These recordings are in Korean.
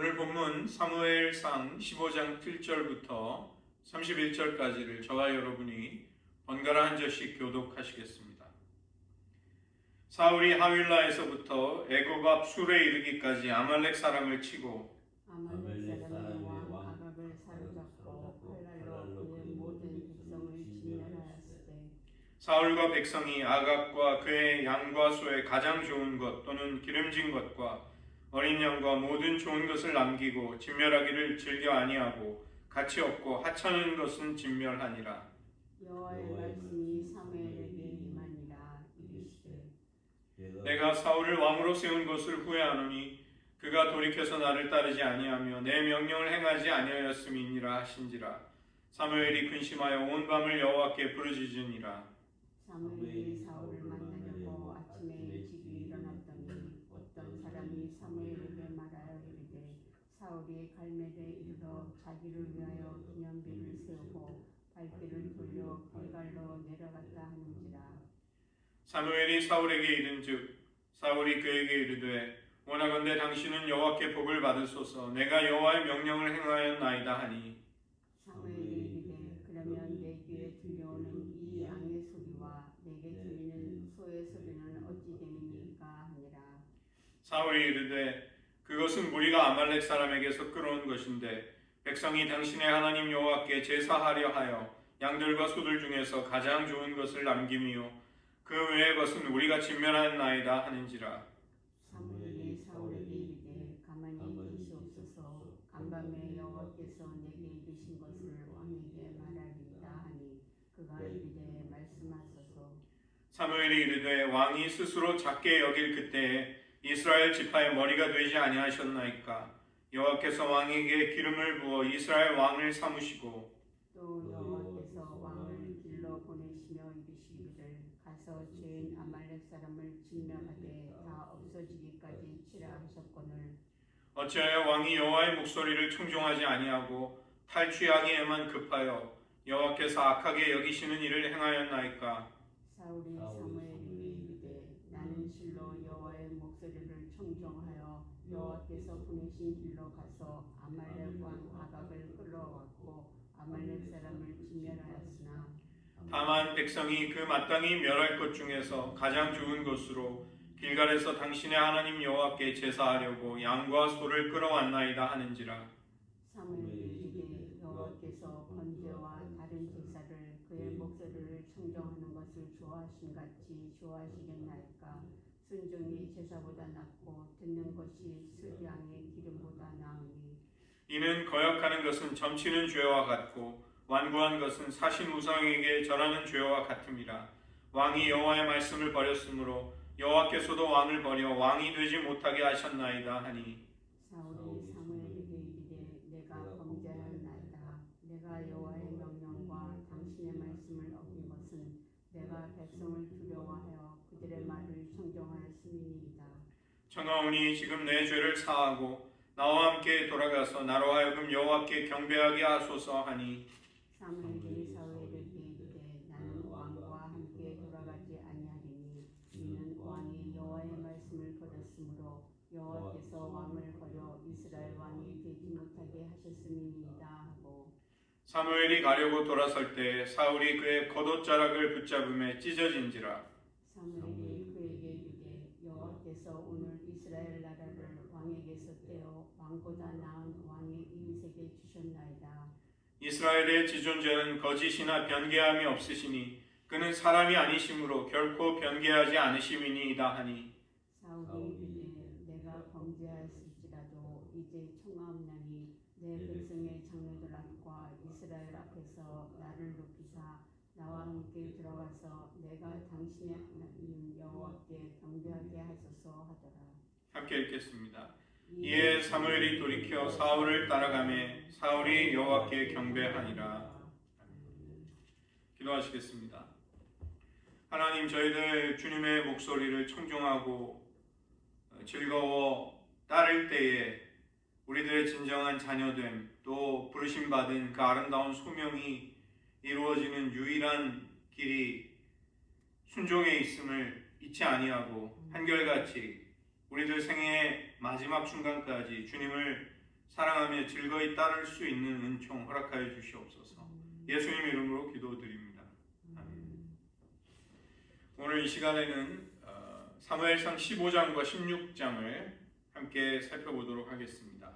오늘 본문 사무엘상 15장 7절부터 31절까지를 저와 여러분이 번갈아 한 절씩 교독하시겠습니다. 사울이 하윌라에서부터 애굽 앞 술에 이르기까지 아말렉 사람을 치고 아말렉 사람의 왕 아각을 사로잡고 칼날로 그의 모든 백성을 진멸하였으되 사울과 백성이 아각과 그의 양과 소의 가장 좋은 것 또는 기름진 것과 어린 양과 모든 좋은 것을 남기고 진멸하기를 즐겨 아니하고 가치 없고 하찮은 것은 진멸하니라. 여호와의 말씀이 사무엘에게 임하니라. 이르시되 내가 사울을 왕으로 세운 것을 후회하노니 그가 돌이켜서 나를 따르지 아니하며 내 명령을 행하지 아니하였음이니라 하신지라. 사무엘이 근심하여 온 밤을 여호와께 부르짖으니라. 사무엘이 사울을 만나려고 아침에 일찍이 일어났더니 어떤 사람이 사무엘에게 말하여 이르되 사울이 갈멜에 이르러 자기를 위하여 기념비를 세우고 발길을 돌려 길갈로 내려갔다 하는지라. 사무엘이 사울에게 이른즉 사울이 그에게 이르되 원하건대 당신은 여호와께 복을 받으소서. 내가 여호와의 명령을 행하였나이다 하니 사무엘이 이르되 그러면 내 귀에 들려오는 이 양의 소리와 내게 들리는 소의 소리는 어찌 됨이니까 하니라. 사울이 이르되 그것은 무리가 아말렉 사람에게서 끌어온 것인데 백성이 당신의 하나님 여호와께 제사하려 하여 양들과 소들 중에서 가장 좋은 것을 남김이요 그 외의 것은 우리가 진멸하였나이다 하는지라. 사무엘이 사울에게 이르되 가만히 계시옵소서. 간밤에 여호와께서 내게 이르신 것을 왕에게 말하리이다 하니 그가 이르되 말씀하소서. 사무엘이 이르되 왕이 스스로 작게 여길 그때에 이스라엘 지파의 머리가 되지 아니하셨나이까. 여호와께서 왕에게 기름을 부어 이스라엘 왕을 삼으시고 또 여호와께서 왕을 길러 보내시며 이르시기를 가서 죄인 아말렉 사람을 진멸하되 다 없어지기까지 치라 하셨거늘 어찌하여 왕이 여호와의 목소리를 청종하지 아니하고 탈취하기에만 급하여 여호와께서 악하게 여기시는 일을 행하였나이까. 사울이 사무엘에게 이르되 나는 실로 여호와의 목소리를 청종하여 여호와께서 보내신 길로 가서 아말렉 왕 아각을 끌어왔고 아말렉 사람을 진멸하였으나 다만 백성이 그 마땅히 멸할 것 중에서 가장 좋은 것으로 길갈에서 당신의 하나님 여호와께 제사하려고 양과 소를 끌어왔나이다 하는지라. 사무엘이 이르되 여호와께서 번제와 다른 제사를 그의 목소리를 청정하는 것을 좋아하신 같이 좋아하시겠나이까. 순종이 제사보다 낫고 듣는 것이 술향의 기름보다 나으니 이는 거역하는 것은 점치는 죄와 같고 완고한 것은 사신 우상에게 절하는 죄와 같음이라. 왕이 여호와의 말씀을 버렸으므로 여호와께서도 왕을 버려 왕이 되지 못하게 하셨나이다 하니 사울이 사무엘에게 이르되 내가 범죄하였나이다. 내가 여호와의 명령과 당신의 말씀을 어긴 것은 내가 백성을 두려워하여 그들의 말을 청정하였음이니이다. 청하오니 지금 내 죄를 사하고 나와 함께 돌아가서 나로 하여금 여호와께 경배하게 하소서 하니 사무엘이 사울에게 이르되 나는 왕과 함께 돌아가지 아니하리니 이는 왕이 여호와의 말씀을 버렸으므로 여호와께서 왕을 버려 이스라엘 왕이 되지 못하게 하셨음이니이다 하고 사무엘이 가려고 돌아설 때 사울이 그의 겉옷자락을 붙잡음에 찢어진지라. 사무엘이 그에게 이르되 여호와께서 오늘 이스라엘 나라를 왕에게서 떼어 왕보다 나은 왕의 이웃에게 주셨나이다. 이스라엘의 지존자는 거짓이나 변개함이 없으시니 그는 사람이 아니심으로 결코 변개하지 않으심이니이다 하니 사울이 이르되 내가 범죄하였을지라도 이제 청하옵나니 내 백성의 장로들 앞과 이스라엘 앞에서 나를 높이사 나와 함께 들어가서 내가 당신의 하나님 여호와께 경배하게 하소서 하더라. 함께 읽겠습니다. 이에 사무엘이 돌이켜 사울을 따라가매 사울이 여호와께 경배하니라. 기도하시겠습니다. 하나님, 저희들 주님의 목소리를 청종하고 즐거워 따를 때에 우리들의 진정한 자녀됨 또 부르심받은 그 아름다운 소명이 이루어지는 유일한 길이 순종에 있음을 잊지 아니하고 한결같이 우리들 생애의 마지막 순간까지 주님을 사랑하며 즐거이 따를 수 있는 은총 허락하여 주시옵소서. 예수님 이름으로 기도드립니다. 아멘. 오늘 이 시간에는 사무엘상 15장과 16장을 함께 살펴보도록 하겠습니다.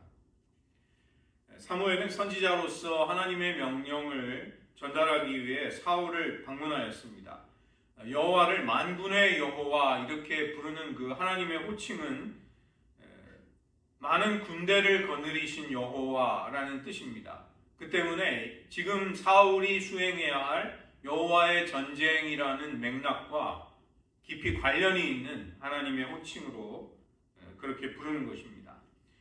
사무엘은 선지자로서 하나님의 명령을 전달하기 위해 사울을 방문하였습니다. 여호와를 만군의 여호와 이렇게 부르는 그 하나님의 호칭은 많은 군대를 거느리신 여호와라는 뜻입니다. 그 때문에 지금 사울이 수행해야 할 여호와의 전쟁이라는 맥락과 깊이 관련이 있는 하나님의 호칭으로 그렇게 부르는 것입니다.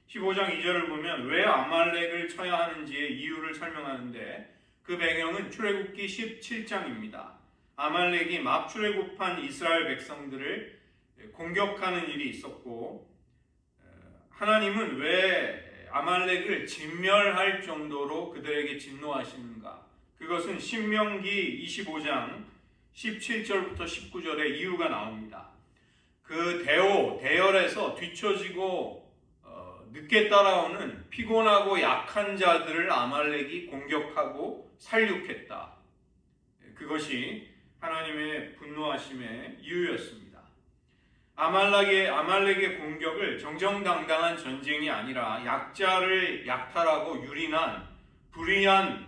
15장 2절을 보면 왜 아말렉을 쳐야 하는지의 이유를 설명하는데 그 배경은 출애굽기 17장입니다. 아말렉이 막출애굽한 이스라엘 백성들을 공격하는 일이 있었고 하나님은 왜 아말렉을 진멸할 정도로 그들에게 진노하시는가? 그것은 신명기 25장 17절부터 19절에 이유가 나옵니다. 그 대열에서 뒤처지고 늦게 따라오는 피곤하고 약한 자들을 아말렉이 공격하고 살육했다. 그것이 하나님의 분노하심의 이유였습니다. 아말렉의 공격을 정정당당한 전쟁이 아니라 약자를 약탈하고 유린한 불의한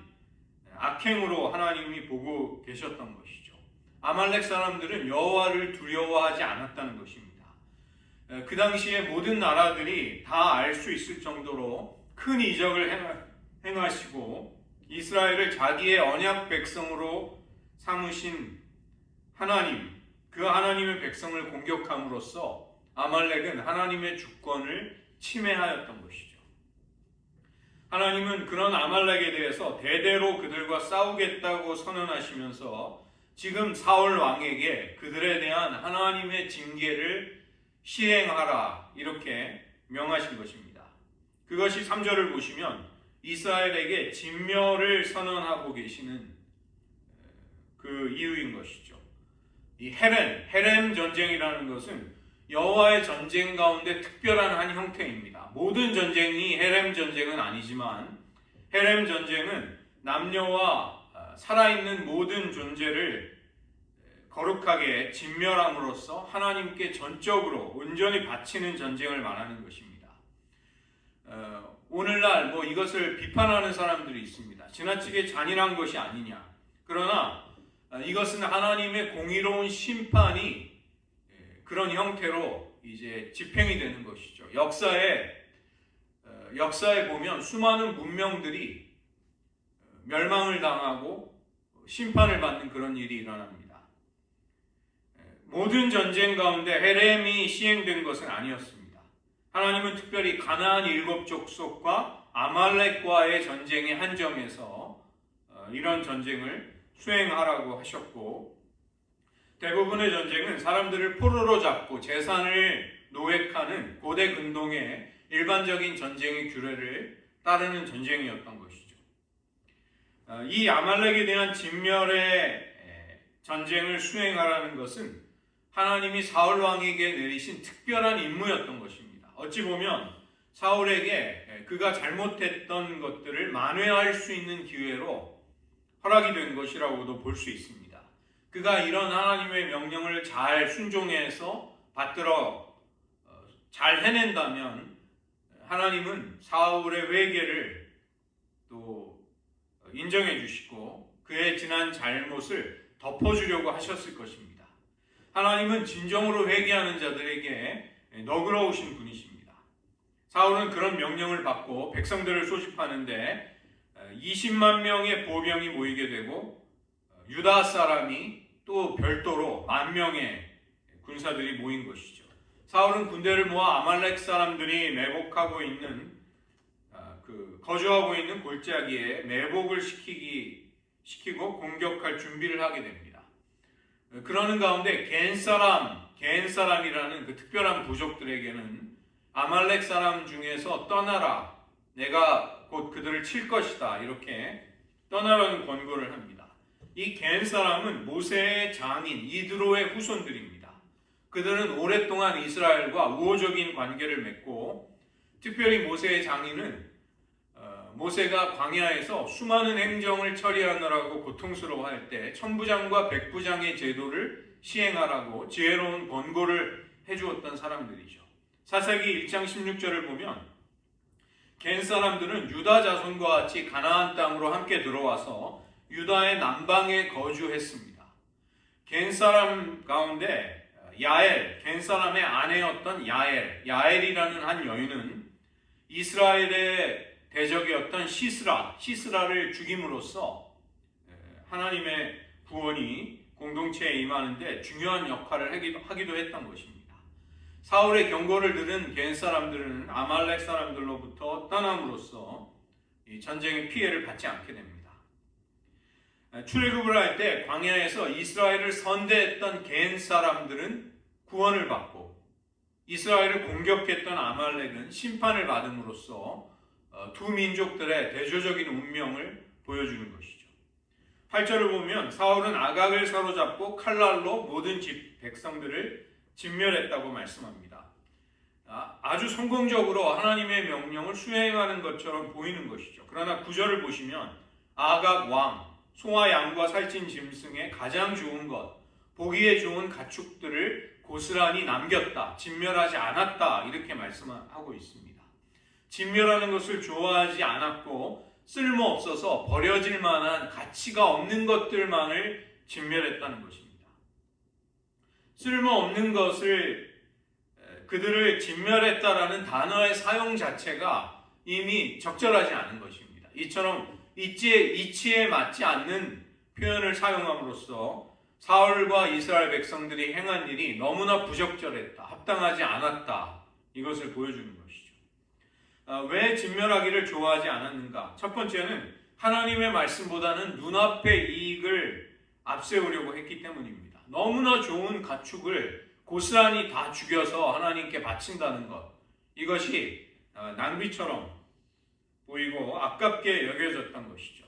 악행으로 하나님이 보고 계셨던 것이죠. 아말렉 사람들은 여호와를 두려워하지 않았다는 것입니다. 그 당시에 모든 나라들이 다 알 수 있을 정도로 큰 이적을 행하시고 이스라엘을 자기의 언약 백성으로 삼으신 하나님, 그 하나님의 백성을 공격함으로써 아말렉은 하나님의 주권을 침해하였던 것이죠. 하나님은 그런 아말렉에 대해서 대대로 그들과 싸우겠다고 선언하시면서 지금 사울 왕에게 그들에 대한 하나님의 징계를 시행하라 이렇게 명하신 것입니다. 그것이 3절을 보시면 이스라엘에게 진멸을 선언하고 계시는 그 이유인 것이죠. 이 헤렘 전쟁이라는 것은 여호와의 전쟁 가운데 특별한 한 형태입니다. 모든 전쟁이 헤렘 전쟁은 아니지만 헤렘 전쟁은 남녀와 살아있는 모든 존재를 거룩하게 진멸함으로써 하나님께 전적으로 온전히 바치는 전쟁을 말하는 것입니다. 오늘날 이것을 비판하는 사람들이 있습니다. 지나치게 잔인한 것이 아니냐. 그러나 이것은 하나님의 공의로운 심판이 그런 형태로 이제 집행이 되는 것이죠. 역사에 보면 수많은 문명들이 멸망을 당하고 심판을 받는 그런 일이 일어납니다. 모든 전쟁 가운데 헤렘이 시행된 것은 아니었습니다. 하나님은 특별히 가나안 7족속과 아말렉과의 전쟁에 한정해서 이런 전쟁을 수행하라고 하셨고 대부분의 전쟁은 사람들을 포로로 잡고 재산을 노획하는 고대 근동의 일반적인 전쟁의 규례를 따르는 전쟁이었던 것이죠. 이 아말렉에 대한 진멸의 전쟁을 수행하라는 것은 하나님이 사울 왕에게 내리신 특별한 임무였던 것입니다. 어찌 보면 사울에게 그가 잘못했던 것들을 만회할 수 있는 기회로 허락이 된 것이라고도 볼 수 있습니다. 그가 이런 하나님의 명령을 잘 순종해서 받들어 잘 해낸다면 하나님은 사울의 회개를 또 인정해 주시고 그의 지난 잘못을 덮어주려고 하셨을 것입니다. 하나님은 진정으로 회개하는 자들에게 너그러우신 분이십니다. 사울은 그런 명령을 받고 백성들을 소집하는데 20만 명의 보병이 모이게 되고 유다 사람이 또 별도로 10,000명의 군사들이 모인 것이죠. 사울은 군대를 모아 아말렉 사람들이 매복하고 있는 거주하고 있는 골짜기에 매복을 시키고 공격할 준비를 하게 됩니다. 그러는 가운데 겐 사람이라는 그 특별한 부족들에게는 아말렉 사람 중에서 떠나라, 내가 곧 그들을 칠 것이다, 이렇게 떠나라는 권고를 합니다. 이 겐 사람은 모세의 장인 이드로의 후손들입니다. 그들은 오랫동안 이스라엘과 우호적인 관계를 맺고 특별히 모세의 장인은 모세가 광야에서 수많은 행정을 처리하느라고 고통스러워할 때 천부장과 백부장의 제도를 시행하라고 지혜로운 권고를 해주었던 사람들이죠. 사사기 1장 16절을 보면 겐 사람들은 유다 자손과 같이 가나안 땅으로 함께 들어와서 유다의 남방에 거주했습니다. 겐 사람 가운데 야엘, 겐 사람의 아내였던 야엘이라는 한 여인은 이스라엘의 대적이었던 시스라를 죽임으로써 하나님의 구원이 공동체에 임하는데 중요한 역할을 하기도 했던 것입니다. 사울의 경고를 들은 겐 사람들은 아말렉 사람들로부터 떠남으로써 이 전쟁의 피해를 받지 않게 됩니다. 출애굽을 할 때 광야에서 이스라엘을 선대했던 겐 사람들은 구원을 받고 이스라엘을 공격했던 아말렉은 심판을 받음으로써 두 민족들의 대조적인 운명을 보여주는 것이죠. 8절을 보면 사울은 아각을 사로잡고 칼날로 모든 백성들을 진멸했다고 말씀합니다. 아주 성공적으로 하나님의 명령을 수행하는 것처럼 보이는 것이죠. 그러나 9절을 보시면 아각 왕, 소와 양과 살찐 짐승의 가장 좋은 것, 보기에 좋은 가축들을 고스란히 남겼다, 진멸하지 않았다 이렇게 말씀하고 있습니다. 진멸하는 것을 좋아하지 않았고 쓸모없어서 버려질 만한 가치가 없는 것들만을 진멸했다는 것입니다. 쓸모없는 것을 그들을 진멸했다라는 단어의 사용 자체가 이미 적절하지 않은 것입니다. 이처럼 이치에 맞지 않는 표현을 사용함으로써 사울과 이스라엘 백성들이 행한 일이 너무나 부적절했다, 합당하지 않았다 이것을 보여주는 것이죠. 왜 진멸하기를 좋아하지 않았는가? 첫 번째는 하나님의 말씀보다는 눈앞의 이익을 앞세우려고 했기 때문입니다. 너무나 좋은 가축을 고스란히 다 죽여서 하나님께 바친다는 것, 이것이 낭비처럼 보이고 아깝게 여겨졌던 것이죠.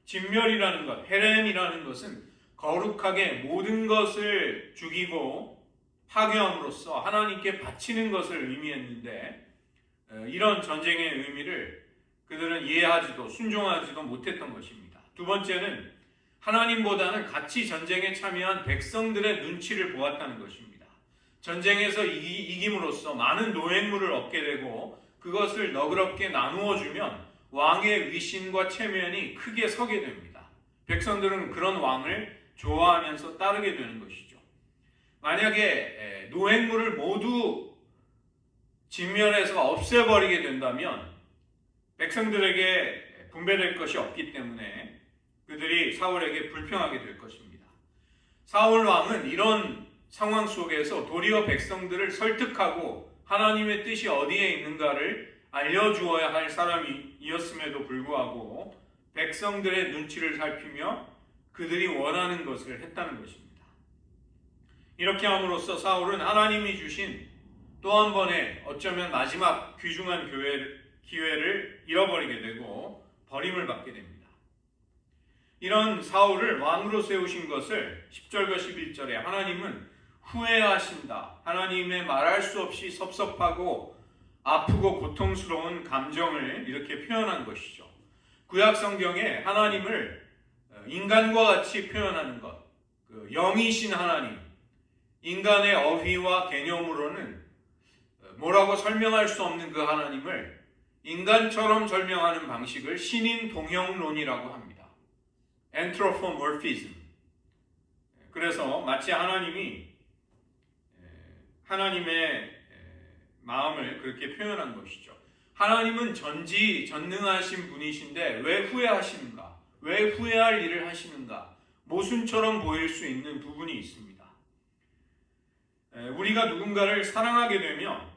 진멸이라는 것, 헤렘이라는 것은 거룩하게 모든 것을 죽이고 파괴함으로써 하나님께 바치는 것을 의미했는데 이런 전쟁의 의미를 그들은 이해하지도 순종하지도 못했던 것입니다. 두 번째는 하나님보다는 같이 전쟁에 참여한 백성들의 눈치를 보았다는 것입니다. 전쟁에서 이김으로써 많은 노획물을 얻게 되고 그것을 너그럽게 나누어 주면 왕의 위신과 체면이 크게 서게 됩니다. 백성들은 그런 왕을 좋아하면서 따르게 되는 것이죠. 만약에 노획물을 모두 진멸해서 없애버리게 된다면 백성들에게 분배될 것이 없기 때문에 그들이 사울에게 불평하게 될 것입니다. 사울 왕은 이런 상황 속에서 도리어 백성들을 설득하고 하나님의 뜻이 어디에 있는가를 알려주어야 할 사람이었음에도 불구하고 백성들의 눈치를 살피며 그들이 원하는 것을 했다는 것입니다. 이렇게 함으로써 사울은 하나님이 주신 또 한 번의 어쩌면 마지막 귀중한 기회를 잃어버리게 되고 버림을 받게 됩니다. 이런 사울을 왕으로 세우신 것을 10절과 11절에 하나님은 후회하신다. 하나님의 말할 수 없이 섭섭하고 아프고 고통스러운 감정을 이렇게 표현한 것이죠. 구약 성경에 하나님을 인간과 같이 표현하는 것, 영이신 하나님, 인간의 어휘와 개념으로는 뭐라고 설명할 수 없는 그 하나님을 인간처럼 설명하는 방식을 신인 동형론이라고 합니다. anthropomorphism. 그래서 마치 하나님이 하나님의 마음을 그렇게 표현한 것이죠. 하나님은 전지전능하신 분이신데 왜 후회하시는가? 왜 후회할 일을 하시는가? 모순처럼 보일 수 있는 부분이 있습니다. 우리가 누군가를 사랑하게 되면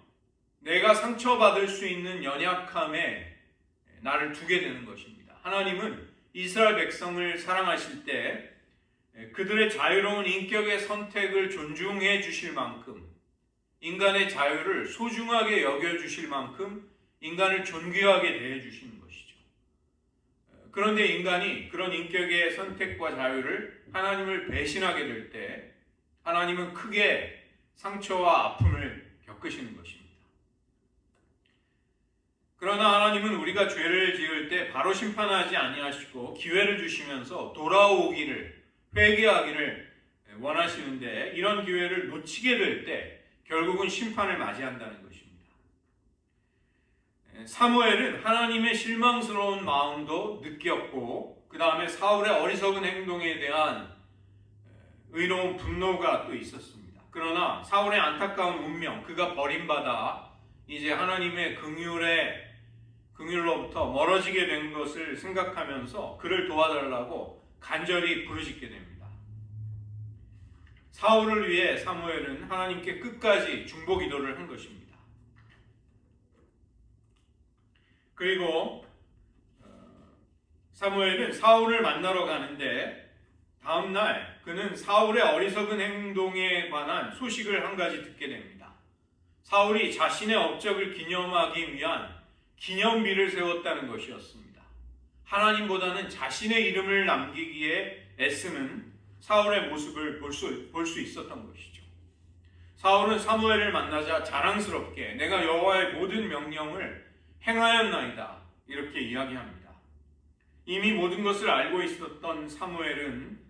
내가 상처받을 수 있는 연약함에 나를 두게 되는 것입니다. 하나님은 이스라엘 백성을 사랑하실 때 그들의 자유로운 인격의 선택을 존중해 주실 만큼 인간의 자유를 소중하게 여겨주실 만큼 인간을 존귀하게 대해주시는 것이죠. 그런데 인간이 그런 인격의 선택과 자유를 하나님을 배신하게 될 때 하나님은 크게 상처와 아픔을 겪으시는 것입니다. 그러나 하나님은 우리가 죄를 지을 때 바로 심판하지 아니하시고 기회를 주시면서 돌아오기를, 회개하기를 원하시는데, 이런 기회를 놓치게 될 때 결국은 심판을 맞이한다는 것입니다. 사무엘은 하나님의 실망스러운 마음도 느꼈고, 그 다음에 사울의 어리석은 행동에 대한 의로운 분노가 또 있었습니다. 그러나 사울의 안타까운 운명, 그가 버림받아 이제 하나님의 긍휼로부터 멀어지게 된 것을 생각하면서 그를 도와달라고 간절히 부르짖게 됩니다. 사울을 위해 사무엘은 하나님께 끝까지 중보 기도를 한 것입니다. 그리고 사무엘은 사울을 만나러 가는데, 다음날 그는 사울의 어리석은 행동에 관한 소식을 한 가지 듣게 됩니다. 사울이 자신의 업적을 기념하기 위한 기념비를 세웠다는 것이었습니다. 하나님보다는 자신의 이름을 남기기에 애쓰는 사울의 모습을 볼 수 있었던 것이죠. 사울은 사무엘을 만나자 자랑스럽게 내가 여호와의 모든 명령을 행하였나이다, 이렇게 이야기합니다. 이미 모든 것을 알고 있었던 사무엘은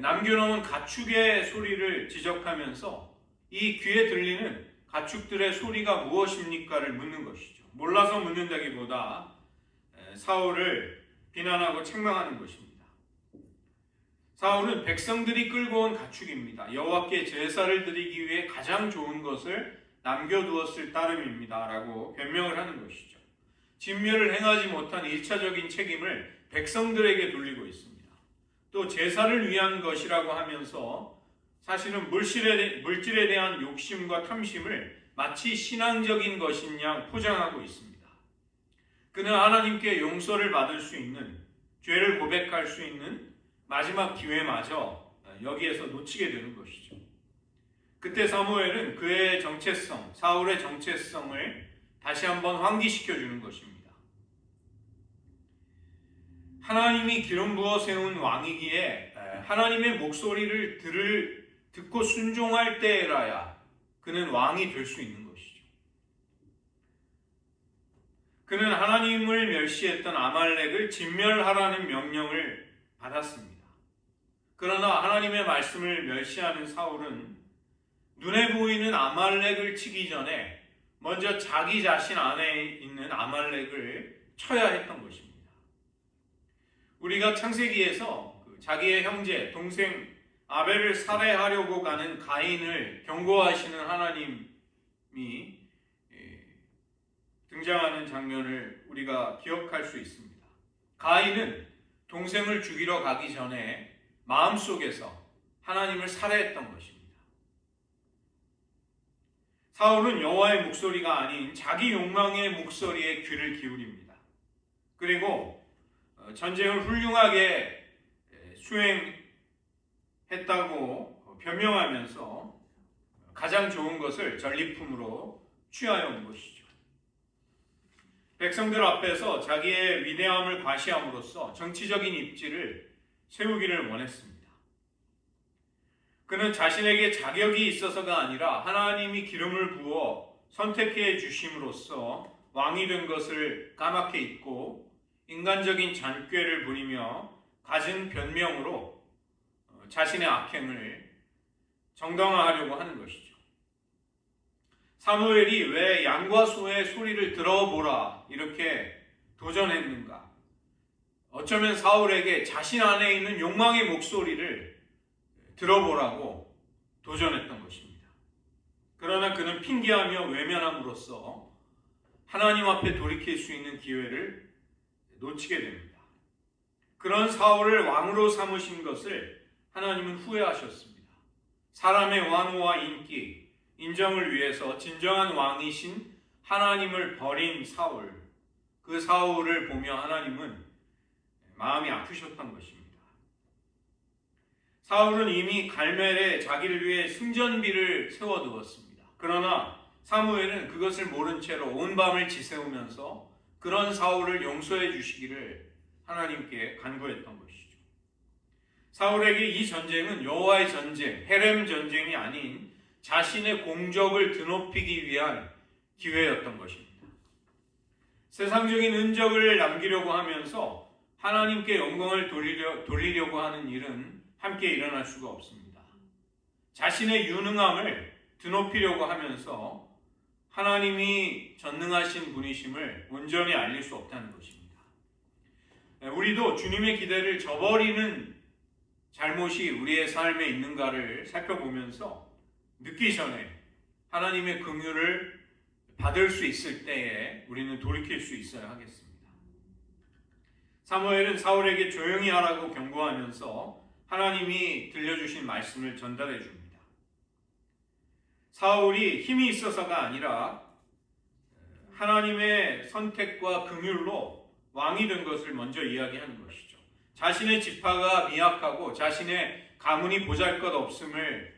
남겨놓은 가축의 소리를 지적하면서 이 귀에 들리는 가축들의 소리가 무엇입니까를 묻는 것이죠. 몰라서 묻는다기보다 사울을 비난하고 책망하는 것입니다. 사울은 백성들이 끌고 온 가축입니다. 여호와께 제사를 드리기 위해 가장 좋은 것을 남겨두었을 따름입니다, 라고 변명을 하는 것이죠. 진멸을 행하지 못한 1차적인 책임을 백성들에게 돌리고 있습니다. 또 제사를 위한 것이라고 하면서 사실은 물질에 대한 욕심과 탐심을 마치 신앙적인 것인 양 포장하고 있습니다. 그는 하나님께 용서를 받을 수 있는, 죄를 고백할 수 있는 마지막 기회마저 여기에서 놓치게 되는 것이죠. 그때 사무엘은 그의 정체성, 사울의 정체성을 다시 한번 환기시켜 주는 것입니다. 하나님이 기름 부어 세운 왕이기에 하나님의 목소리를 듣고 순종할 때라야 그는 왕이 될 수 있는 것이죠. 그는 하나님을 멸시했던 아말렉을 진멸하라는 명령을 받았습니다. 그러나 하나님의 말씀을 멸시하는 사울은 눈에 보이는 아말렉을 치기 전에 먼저 자기 자신 안에 있는 아말렉을 쳐야 했던 것입니다. 우리가 창세기에서 자기의 형제, 동생 아벨을 살해하려고 가는 가인을 경고하시는 하나님이 등장하는 장면을 우리가 기억할 수 있습니다. 가인은 동생을 죽이러 가기 전에 마음속에서 하나님을 살해했던 것입니다. 사울은 여호와의 목소리가 아닌 자기 욕망의 목소리에 귀를 기울입니다. 그리고 전쟁을 훌륭하게 수행했다고 변명하면서 가장 좋은 것을 전리품으로 취하여 온 것이죠. 백성들 앞에서 자기의 위대함을 과시함으로써 정치적인 입지를 세우기를 원했습니다. 그는 자신에게 자격이 있어서가 아니라 하나님이 기름을 부어 선택해 주심으로써 왕이 된 것을 까맣게 잊고 인간적인 잔꾀를 부리며 갖은 변명으로 자신의 악행을 정당화하려고 하는 것이죠. 사무엘이 왜 양과 소의 소리를 들어보라 이렇게 도전했는가? 어쩌면 사울에게 자신 안에 있는 욕망의 목소리를 들어보라고 도전했던 것입니다. 그러나 그는 핑계하며 외면함으로써 하나님 앞에 돌이킬 수 있는 기회를 놓치게 됩니다. 그런 사울을 왕으로 삼으신 것을 하나님은 후회하셨습니다. 사람의 완호와 인기, 인정을 위해서 진정한 왕이신 하나님을 버린 사울, 그 사울을 보며 하나님은 마음이 아프셨던 것입니다. 사울은 이미 갈멜에 자기를 위해 승전비를 세워두었습니다. 그러나 사무엘은 그것을 모른 채로 온 밤을 지새우면서 그런 사울을 용서해 주시기를 하나님께 간구했던 것이죠. 사울에게 이 전쟁은 여호와의 전쟁, 헤렘 전쟁이 아닌 자신의 공적을 드높이기 위한 기회였던 것입니다. 세상적인 흔적을 남기려고 하면서 하나님께 영광을 돌리려고 하는 일은 함께 일어날 수가 없습니다. 자신의 유능함을 드높이려고 하면서 하나님이 전능하신 분이심을 온전히 알릴 수 없다는 것입니다. 우리도 주님의 기대를 저버리는 잘못이 우리의 삶에 있는가를 살펴보면서 늦기 전에 하나님의 긍휼을 받을 수 있을 때에 우리는 돌이킬 수 있어야 하겠습니다. 사무엘은 사울에게 조용히 하라고 경고하면서 하나님이 들려주신 말씀을 전달해 줍니다. 사울이 힘이 있어서가 아니라 하나님의 선택과 긍휼로 왕이 된 것을 먼저 이야기하는 것이죠. 자신의 지파가 미약하고 자신의 가문이 보잘것없음을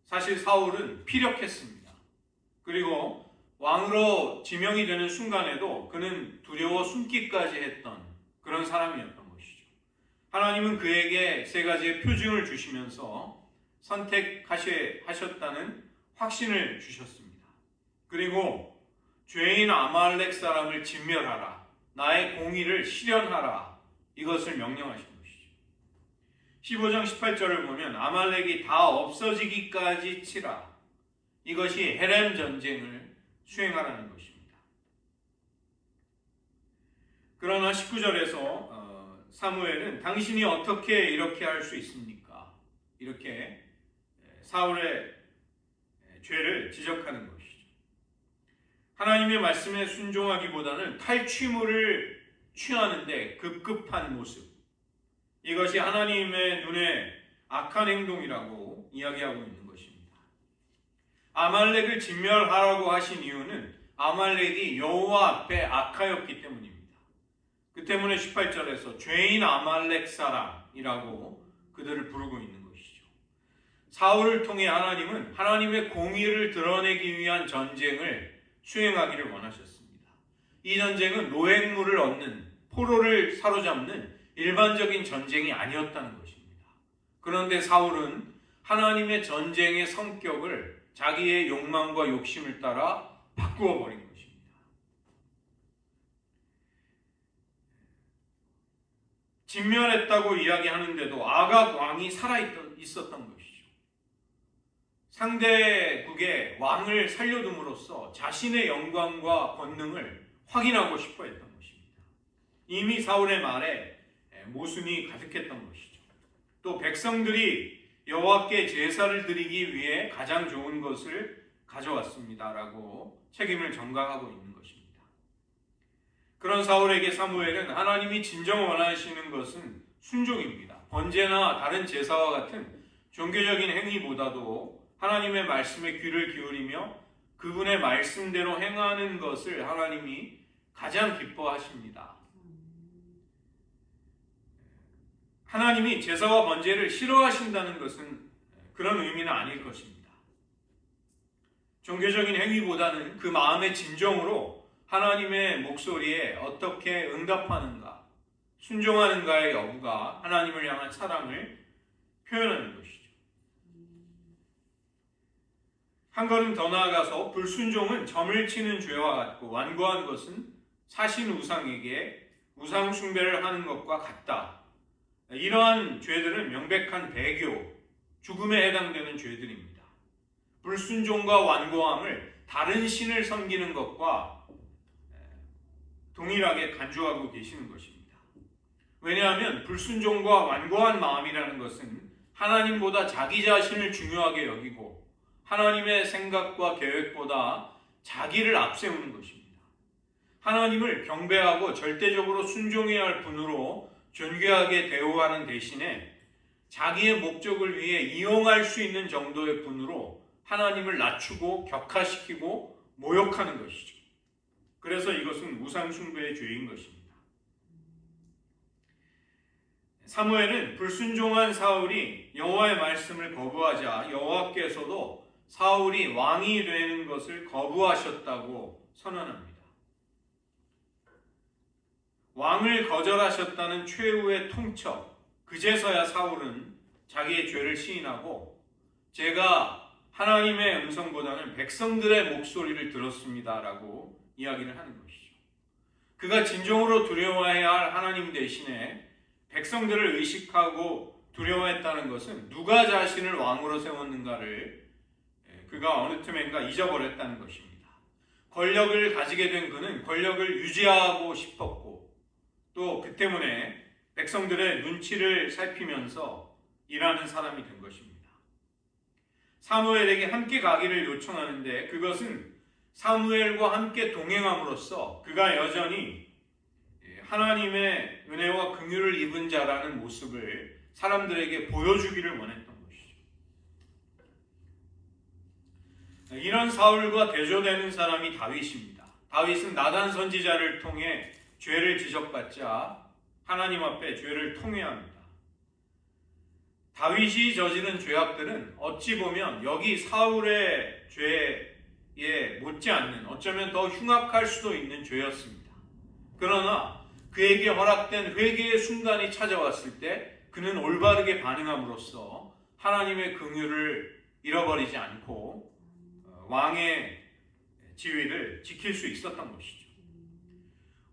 사실 사울은 피력했습니다. 그리고 왕으로 지명이 되는 순간에도 그는 두려워 숨기까지 했던 그런 사람이었던 것이죠. 하나님은 그에게 세 가지의 표징을 주시면서 선택하셨다는 확신을 주셨습니다. 그리고 죄인 아말렉 사람을 진멸하라, 나의 공의를 실현하라, 이것을 명령하신 것이죠. 15장 18절을 보면 아말렉이 다 없어지기까지 치라, 이것이 헤렘 전쟁을 수행하라는 것입니다. 그러나 19절에서 사무엘은 당신이 어떻게 이렇게 할 수 있습니까? 이렇게 사울의 죄를 지적하는 것이죠. 하나님의 말씀에 순종하기보다는 탈취물을 취하는데 급급한 모습, 이것이 하나님의 눈에 악한 행동이라고 이야기하고 있는 것입니다. 아말렉을 진멸하라고 하신 이유는 아말렉이 여호와 앞에 악하였기 때문입니다. 그 때문에 18절에서 죄인 아말렉 사람이라고 그들을 부르고 있는 것이죠. 사울을 통해 하나님은 하나님의 공의를 드러내기 위한 전쟁을 수행하기를 원하셨습니다. 이 전쟁은 노획물을 얻는, 포로를 사로잡는 일반적인 전쟁이 아니었다는 것입니다. 그런데 사울은 하나님의 전쟁의 성격을 자기의 욕망과 욕심을 따라 바꾸어 버린 것입니다. 진멸했다고 이야기하는데도 아각 왕이 살아있었던 것이죠. 상대국의 왕을 살려둠으로써 자신의 영광과 권능을 확인하고 싶어 했던 것입니다. 이미 사울의 말에 모순이 가득했던 것이죠. 또 백성들이 여호와께 제사를 드리기 위해 가장 좋은 것을 가져왔습니다라고 책임을 전가하고 있는 것입니다. 그런 사울에게 사무엘은 하나님이 진정 원하시는 것은 순종입니다. 번제나 다른 제사와 같은 종교적인 행위보다도 하나님의 말씀에 귀를 기울이며 그분의 말씀대로 행하는 것을 하나님이 가장 기뻐하십니다. 하나님이 제사와 번제를 싫어하신다는 것은 그런 의미는 아닐 것입니다. 종교적인 행위보다는 그 마음의 진정으로 하나님의 목소리에 어떻게 응답하는가, 순종하는가의 여부가 하나님을 향한 사랑을 표현하는 것이죠. 한 걸음 더 나아가서 불순종은 점을 치는 죄와 같고 완고한 것은 사신 우상에게 우상 숭배를 하는 것과 같다. 이러한 죄들은 명백한 배교, 죽음에 해당되는 죄들입니다. 불순종과 완고함을 다른 신을 섬기는 것과 동일하게 간주하고 계시는 것입니다. 왜냐하면 불순종과 완고한 마음이라는 것은 하나님보다 자기 자신을 중요하게 여기고 하나님의 생각과 계획보다 자기를 앞세우는 것입니다. 하나님을 경배하고 절대적으로 순종해야 할 분으로 존귀하게 대우하는 대신에 자기의 목적을 위해 이용할 수 있는 정도의 분으로 하나님을 낮추고 격하시키고 모욕하는 것이죠. 그래서 이것은 우상 숭배의 죄인 것입니다. 사무엘은 불순종한 사울이 여호와의 말씀을 거부하자 여호와께서도 사울이 왕이 되는 것을 거부하셨다고 선언합니다. 왕을 거절하셨다는 최후의 통첩, 그제서야 사울은 자기의 죄를 시인하고 제가 하나님의 음성보다는 백성들의 목소리를 들었습니다라고 이야기를 하는 것이죠. 그가 진정으로 두려워해야 할 하나님 대신에 백성들을 의식하고 두려워했다는 것은 누가 자신을 왕으로 세웠는가를 그가 어느 틈엔가 잊어버렸다는 것입니다. 권력을 가지게 된 그는 권력을 유지하고 싶었고 또 그 때문에 백성들의 눈치를 살피면서 일하는 사람이 된 것입니다. 사무엘에게 함께 가기를 요청하는데 그것은 사무엘과 함께 동행함으로써 그가 여전히 하나님의 은혜와 긍휼을 입은 자라는 모습을 사람들에게 보여주기를 원했던 것이죠. 이런 사울과 대조되는 사람이 다윗입니다. 다윗은 나단 선지자를 통해 죄를 지적받자 하나님 앞에 죄를 통회합니다. 다윗이 저지른 죄악들은 어찌 보면 여기 사울의 죄에 못지않는 어쩌면 더 흉악할 수도 있는 죄였습니다. 그러나 그에게 허락된 회개의 순간이 찾아왔을 때 그는 올바르게 반응함으로써 하나님의 긍휼을 잃어버리지 않고 왕의 지위를 지킬 수 있었던 것이죠.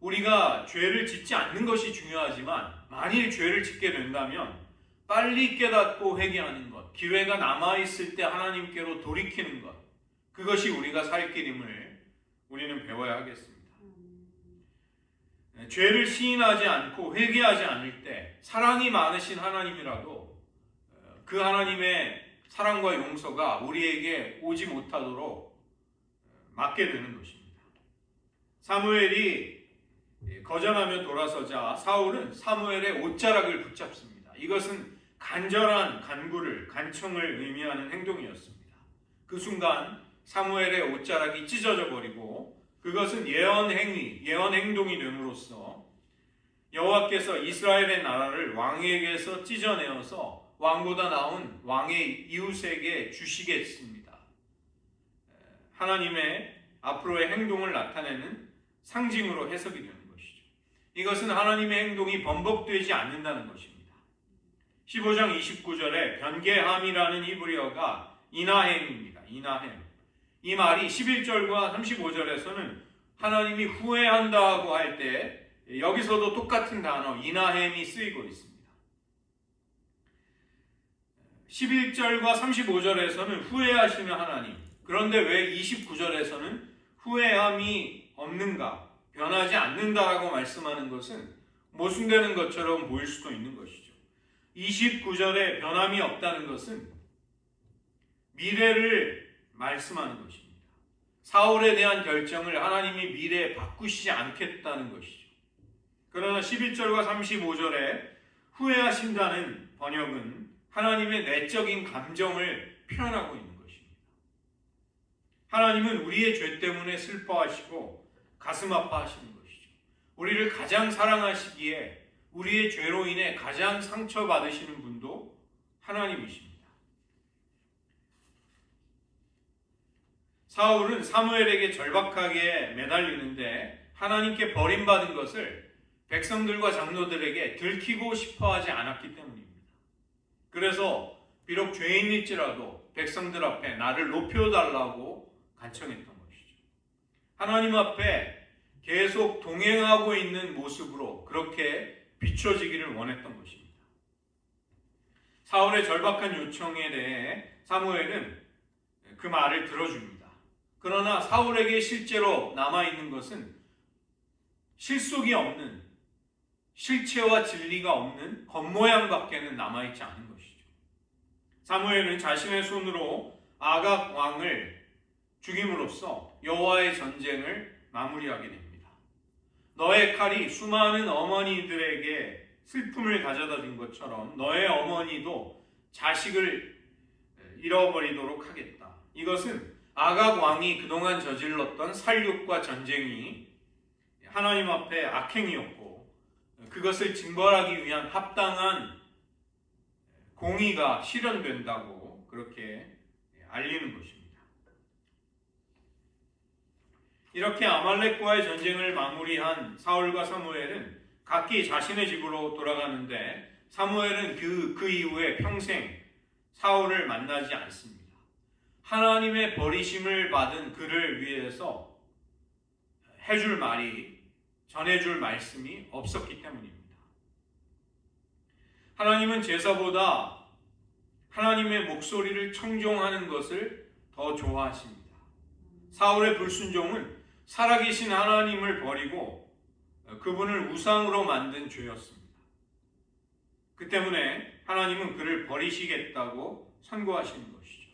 우리가 죄를 짓지 않는 것이 중요하지만 만일 죄를 짓게 된다면 빨리 깨닫고 회개하는 것, 기회가 남아있을 때 하나님께로 돌이키는 것, 그것이 우리가 살 길임을 우리는 배워야 하겠습니다. 죄를 시인하지 않고 회개하지 않을 때 사랑이 많으신 하나님이라도 그 하나님의 사랑과 용서가 우리에게 오지 못하도록 막게 되는 것입니다. 사무엘이 거절하며 돌아서자 사울은 사무엘의 옷자락을 붙잡습니다. 이것은 간절한 간구를, 간청을 의미하는 행동이었습니다. 그 순간 사무엘의 옷자락이 찢어져 버리고 그것은 예언 행위, 예언 행동이 됨으로써 여호와께서 이스라엘의 나라를 왕에게서 찢어내어서 왕보다 나은 왕의 이웃에게 주시겠습니다. 하나님의 앞으로의 행동을 나타내는 상징으로 해석이 되는 것이죠. 이것은 하나님의 행동이 번복되지 않는다는 것입니다. 15장 29절에 변개함이라는 히브리어가 이나햄입니다. 이나햄. 이 말이 11절과 35절에서는 하나님이 후회한다고 할 때 여기서도 똑같은 단어 이나햄이 쓰이고 있습니다. 11절과 35절에서는 후회하시는 하나님, 그런데 왜 29절에서는 후회함이 없는가, 변하지 않는다라고 말씀하는 것은 모순되는 것처럼 보일 수도 있는 것이죠. 29절에 변함이 없다는 것은 미래를 말씀하는 것입니다. 사울에 대한 결정을 하나님이 미래에 바꾸시지 않겠다는 것이죠. 그러나 11절과 35절에 후회하신다는 번역은 하나님의 내적인 감정을 표현하고 있는 것입니다. 하나님은 우리의 죄 때문에 슬퍼하시고 가슴 아파하시는 것이죠. 우리를 가장 사랑하시기에 우리의 죄로 인해 가장 상처받으시는 분도 하나님이십니다. 사울은 사무엘에게 절박하게 매달리는데 하나님께 버림받은 것을 백성들과 장로들에게 들키고 싶어하지 않았기 때문입니다. 그래서 비록 죄인일지라도 백성들 앞에 나를 높여달라고 간청했던 것이죠. 하나님 앞에 계속 동행하고 있는 모습으로 그렇게 비춰지기를 원했던 것입니다. 사울의 절박한 요청에 대해 사무엘은 그 말을 들어줍니다. 그러나 사울에게 실제로 남아있는 것은 실속이 없는, 실체와 진리가 없는 겉모양밖에는 남아있지 않은 것이죠. 사무엘은 자신의 손으로 아각 왕을 죽임으로써 여호와의 전쟁을 마무리하게 됩니다. 너의 칼이 수많은 어머니들에게 슬픔을 가져다 준 것처럼 너의 어머니도 자식을 잃어버리도록 하겠다. 이것은 아각 왕이 그동안 저질렀던 살육과 전쟁이 하나님 앞에 악행이었고 그것을 징벌하기 위한 합당한 공의가 실현된다고 그렇게 알리는 것입니다. 이렇게 아말렉과의 전쟁을 마무리한 사울과 사무엘은 각기 자신의 집으로 돌아가는데 사무엘은 그 이후에 평생 사울을 만나지 않습니다. 하나님의 버리심을 받은 그를 위해서 해줄 말이 전해줄 말씀이 없었기 때문입니다. 하나님은 제사보다 하나님의 목소리를 청종하는 것을 더 좋아하십니다. 사울의 불순종은 살아계신 하나님을 버리고 그분을 우상으로 만든 죄였습니다. 그 때문에 하나님은 그를 버리시겠다고 선고하시는 것이죠.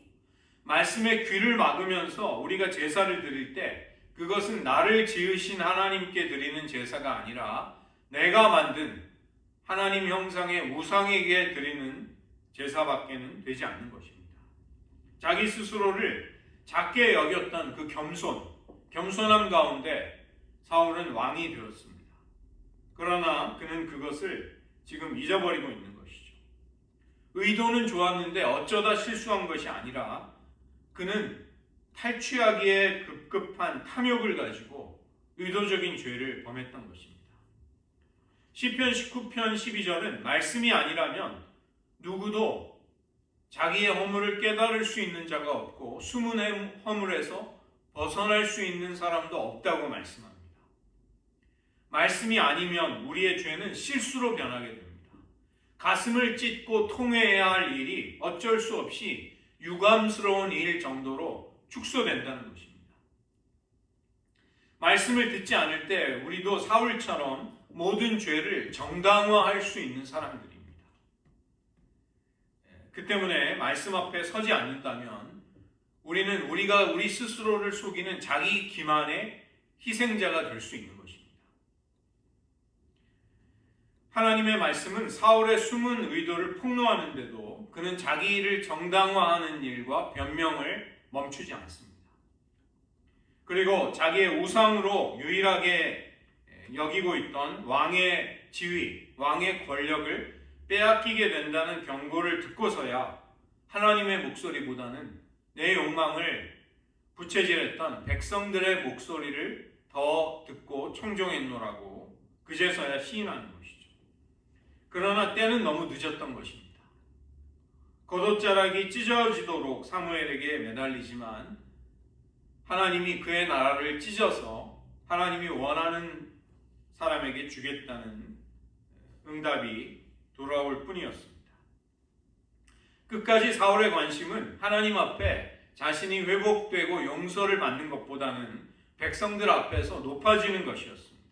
말씀에 귀를 막으면서 우리가 제사를 드릴 때 그것은 나를 지으신 하나님께 드리는 제사가 아니라 내가 만든 하나님 형상의 우상에게 드리는 제사밖에는 되지 않는 것입니다. 자기 스스로를 작게 여겼던 그 겸손함 가운데 사울은 왕이 되었습니다. 그러나 그는 그것을 지금 잊어버리고 있는 것이죠. 의도는 좋았는데 어쩌다 실수한 것이 아니라 그는 탈취하기에 급급한 탐욕을 가지고 의도적인 죄를 범했던 것입니다. 시편 19편 12절은 말씀이 아니라면 누구도 자기의 허물을 깨달을 수 있는 자가 없고 숨은 허물에서 벗어날 수 있는 사람도 없다고 말씀합니다. 말씀이 아니면 우리의 죄는 실수로 변하게 됩니다. 가슴을 찢고 통회해야 할 일이 어쩔 수 없이 유감스러운 일 정도로 축소된다는 것입니다. 말씀을 듣지 않을 때 우리도 사울처럼 모든 죄를 정당화할 수 있는 사람들입니다. 그 때문에 말씀 앞에 서지 않는다면 우리는 우리가 우리 스스로를 속이는 자기 기만의 희생자가 될 수 있는 것입니다. 하나님의 말씀은 사울의 숨은 의도를 폭로하는데도 그는 자기 일을 정당화하는 일과 변명을 멈추지 않습니다. 그리고 자기의 우상으로 유일하게 여기고 있던 왕의 지위, 왕의 권력을 빼앗기게 된다는 경고를 듣고서야 하나님의 목소리보다는 내 욕망을 부채질했던 백성들의 목소리를 더 듣고 청종했노라고 그제서야 시인하는 것이죠. 그러나 때는 너무 늦었던 것입니다. 겉옷자락이 찢어지도록 사무엘에게 매달리지만 하나님이 그의 나라를 찢어서 하나님이 원하는 사람에게 주겠다는 응답이 돌아올 뿐이었습니다. 끝까지 사울의 관심은 하나님 앞에 자신이 회복되고 용서를 받는 것보다는 백성들 앞에서 높아지는 것이었습니다.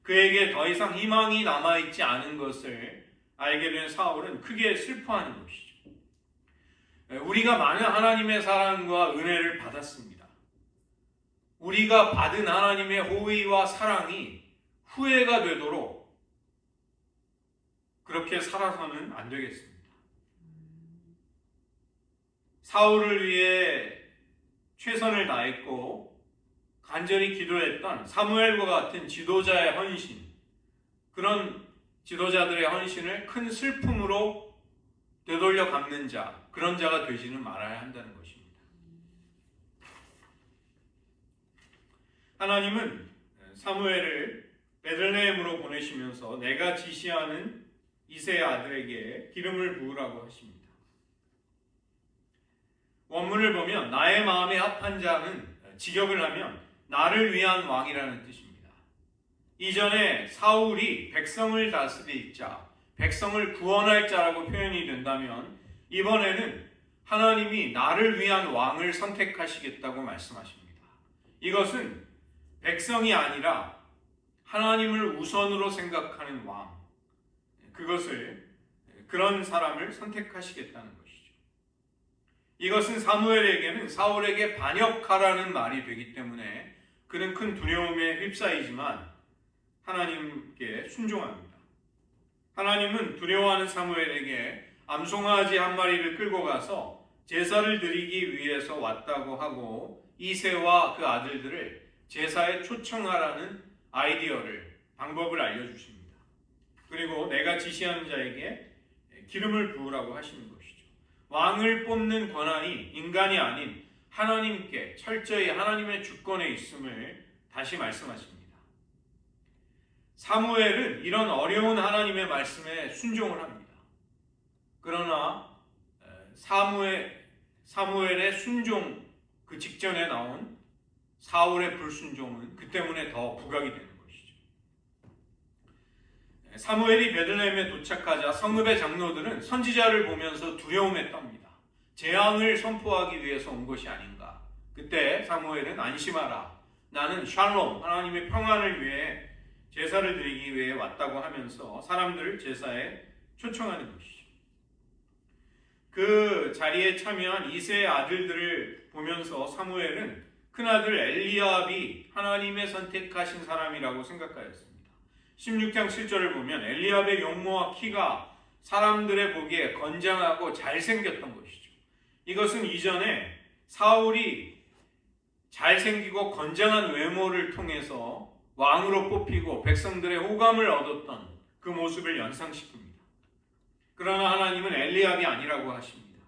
그에게 더 이상 희망이 남아있지 않은 것을 알게 된 사울은 크게 슬퍼하는 것이죠. 우리가 많은 하나님의 사랑과 은혜를 받았습니다. 우리가 받은 하나님의 호의와 사랑이 후회가 되도록 그렇게 살아서는 안 되겠습니다. 사울을 위해 최선을 다했고 간절히 기도했던 사무엘과 같은 지도자의 헌신, 그런 지도자들의 헌신을 큰 슬픔으로 되돌려 갚는 자, 그런 자가 되지는 말아야 한다는 것입니다. 하나님은 사무엘을 베들레헴으로 보내시면서 내가 지시하는 이새의 아들에게 기름을 부으라고 하십니다. 원문을 보면 나의 마음에 합한 자는 직역을 하면 나를 위한 왕이라는 뜻입니다. 이전에 사울이 백성을 다스릴 자, 백성을 구원할 자라고 표현이 된다면 이번에는 하나님이 나를 위한 왕을 선택하시겠다고 말씀하십니다. 이것은 백성이 아니라 하나님을 우선으로 생각하는 왕, 그런 사람을 선택하시겠다는 것이죠. 이것은 사무엘에게는 사울에게 반역하라는 말이 되기 때문에 그는 큰 두려움에 휩싸이지만 하나님께 순종합니다. 하나님은 두려워하는 사무엘에게 암송아지 한 마리를 끌고 가서 제사를 드리기 위해서 왔다고 하고 이새와 그 아들들을 제사에 초청하라는 방법을 알려주십니다. 그리고 내가 지시하는 자에게 기름을 부으라고 하시는 것이죠. 왕을 뽑는 권한이 인간이 아닌 하나님께 철저히 하나님의 주권에 있음을 다시 말씀하십니다. 사무엘은 이런 어려운 하나님의 말씀에 순종을 합니다. 그러나 사무엘의 순종 그 직전에 나온 사울의 불순종은 그 때문에 더 부각이 되는 것이죠. 사무엘이 베들레헴에 도착하자 성읍의 장로들은 선지자를 보면서 두려움에 떱니다. 재앙을 선포하기 위해서 온 것이 아닌가. 그때 사무엘은 안심하라. 나는 샬롬, 하나님의 평안을 위해 제사를 드리기 위해 왔다고 하면서 사람들을 제사에 초청하는 것이죠. 그 자리에 참여한 이새의 아들들을 보면서 사무엘은 큰아들 엘리압이 하나님의 선택하신 사람이라고 생각하였습니다. 16장 7절을 보면 엘리압의 용모와 키가 사람들의 보기에 건장하고 잘생겼던 것이죠. 이것은 이전에 사울이 잘생기고 건장한 외모를 통해서 왕으로 뽑히고 백성들의 호감을 얻었던 그 모습을 연상시킵니다. 그러나 하나님은 엘리압이 아니라고 하십니다.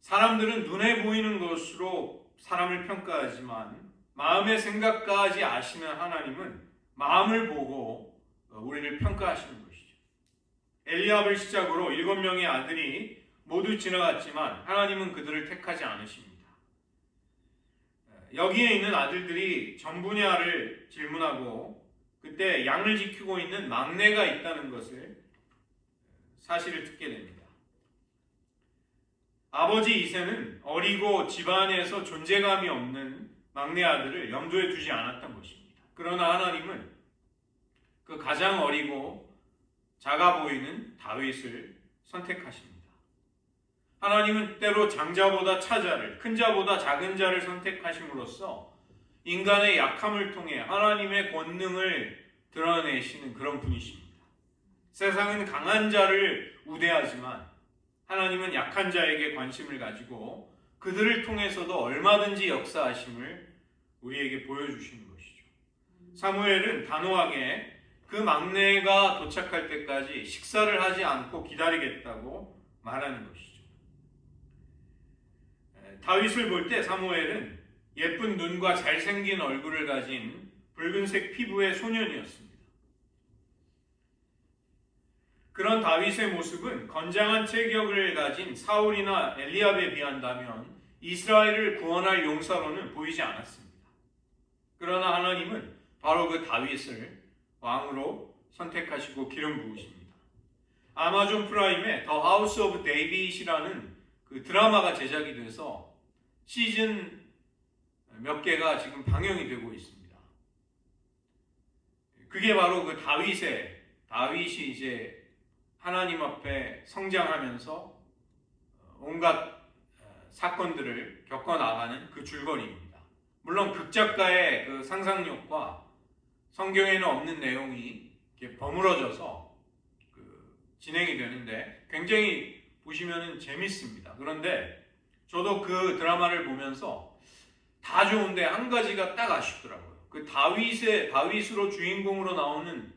사람들은 눈에 보이는 것으로 사람을 평가하지만 마음의 생각까지 아시는 하나님은 마음을 보고 우리를 평가하시는 것이죠. 엘리압을 시작으로 7명의 아들이 모두 지나갔지만 하나님은 그들을 택하지 않으십니다. 여기에 있는 아들들이 전부냐를 질문하고 그때 양을 지키고 있는 막내가 있다는 것을 사실을 듣게 됩니다. 아버지 이새는 어리고 집안에서 존재감이 없는 막내 아들을 염두에 두지 않았던 것입니다. 그러나 하나님은 그 가장 어리고 작아 보이는 다윗을 선택하십니다. 하나님은 때로 장자보다 차자를, 큰 자보다 작은 자를 선택하심으로써 인간의 약함을 통해 하나님의 권능을 드러내시는 그런 분이십니다. 세상은 강한 자를 우대하지만 하나님은 약한 자에게 관심을 가지고 그들을 통해서도 얼마든지 역사하심을 우리에게 보여주시는 것이죠. 사무엘은 단호하게 그 막내가 도착할 때까지 식사를 하지 않고 기다리겠다고 말하는 것이죠. 다윗을 볼 때 사무엘은 예쁜 눈과 잘생긴 얼굴을 가진 붉은색 피부의 소년이었습니다. 그런 다윗의 모습은 건장한 체격을 가진 사울이나 엘리압에 비한다면 이스라엘을 구원할 용사로는 보이지 않았습니다. 그러나 하나님은 바로 그 다윗을 왕으로 선택하시고 기름 부으십니다. 아마존 프라임에 더 하우스 오브 데이빗이라는 그 드라마가 제작이 돼서 시즌 몇 개가 지금 방영이 되고 있습니다. 그게 바로 그 다윗이 이제 하나님 앞에 성장하면서 온갖 사건들을 겪어나가는 그 줄거리입니다. 물론 극작가의 그 상상력과 성경에는 없는 내용이 이렇게 버무러져서 진행이 되는데 굉장히 보시면 재밌습니다. 그런데 저도 그 드라마를 보면서 다 좋은데 한 가지가 딱 아쉽더라고요. 그 다윗으로 주인공으로 나오는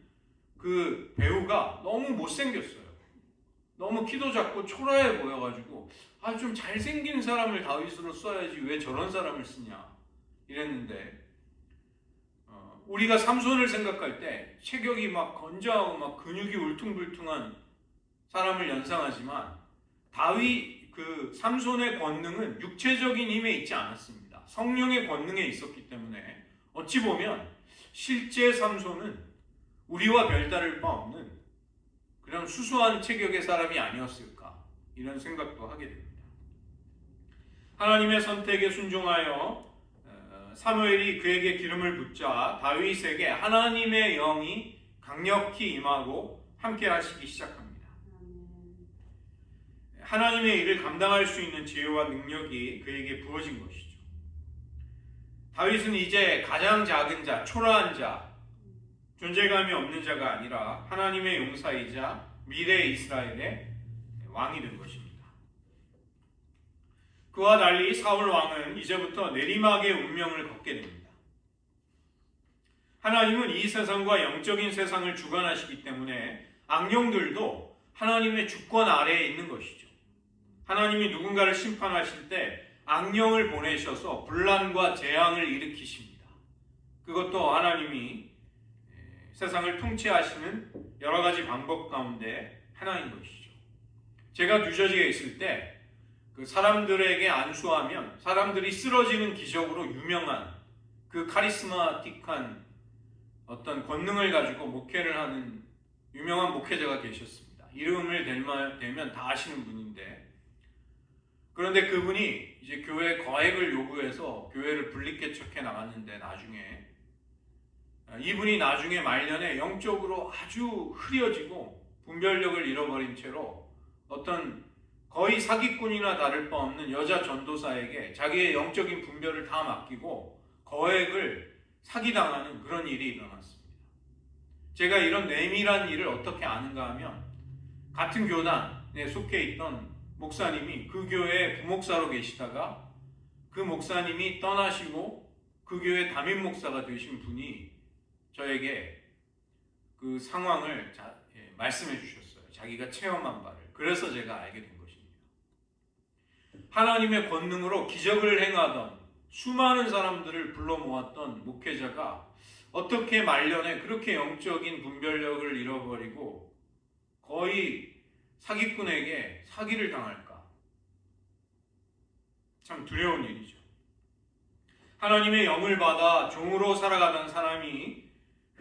그 배우가 너무 못생겼어요. 너무 키도 작고 초라해 보여가지고 좀 잘생긴 사람을 다윗으로 써야지 왜 저런 사람을 쓰냐 이랬는데 우리가 삼손을 생각할 때 체격이 막 건장하고 막 근육이 울퉁불퉁한 사람을 연상하지만 그 삼손의 권능은 육체적인 힘에 있지 않았습니다. 성령의 권능에 있었기 때문에 어찌 보면 실제 삼손은 우리와 별다를 바 없는 그냥 수수한 체격의 사람이 아니었을까 이런 생각도 하게 됩니다. 하나님의 선택에 순종하여 사무엘이 그에게 기름을 붓자 다윗에게 하나님의 영이 강력히 임하고 함께 하시기 시작합니다. 하나님의 일을 감당할 수 있는 지혜와 능력이 그에게 부어진 것이죠. 다윗은 이제 가장 작은 자, 초라한 자, 존재감이 없는 자가 아니라 하나님의 용사이자 미래 이스라엘의 왕이 된 것입니다. 그와 달리 사울 왕은 이제부터 내리막의 운명을 걷게 됩니다. 하나님은 이 세상과 영적인 세상을 주관하시기 때문에 악령들도 하나님의 주권 아래에 있는 것이죠. 하나님이 누군가를 심판하실 때 악령을 보내셔서 분란과 재앙을 일으키십니다. 그것도 하나님이 세상을 통치하시는 여러 가지 방법 가운데 하나인 것이죠. 제가 뉴저지에 있을 때 그 사람들에게 안수하면 사람들이 쓰러지는 기적으로 유명한 그 카리스마틱한 어떤 권능을 가지고 목회를 하는 유명한 목회자가 계셨습니다. 이름을 대면 다 아시는 분인데, 그런데 그분이 이제 교회 거액을 요구해서 교회를 분리개척해 나갔는데, 나중에 이분이 나중에 말년에 영적으로 아주 흐려지고 분별력을 잃어버린 채로 어떤 거의 사기꾼이나 다를 바 없는 여자 전도사에게 자기의 영적인 분별을 다 맡기고 거액을 사기당하는 그런 일이 일어났습니다. 제가 이런 내밀한 일을 어떻게 아는가 하면, 같은 교단에 속해 있던 목사님이 그 교회의 부목사로 계시다가 그 목사님이 떠나시고 그 교회 담임 목사가 되신 분이 저에게 그 상황을 말씀해 주셨어요. 자기가 체험한 바를. 그래서 제가 알게 된 것입니다. 하나님의 권능으로 기적을 행하던 수많은 사람들을 불러 모았던 목회자가 어떻게 말년에 그렇게 영적인 분별력을 잃어버리고 거의 사기꾼에게 사기를 당할까? 참 두려운 일이죠. 하나님의 영을 받아 종으로 살아가던 사람이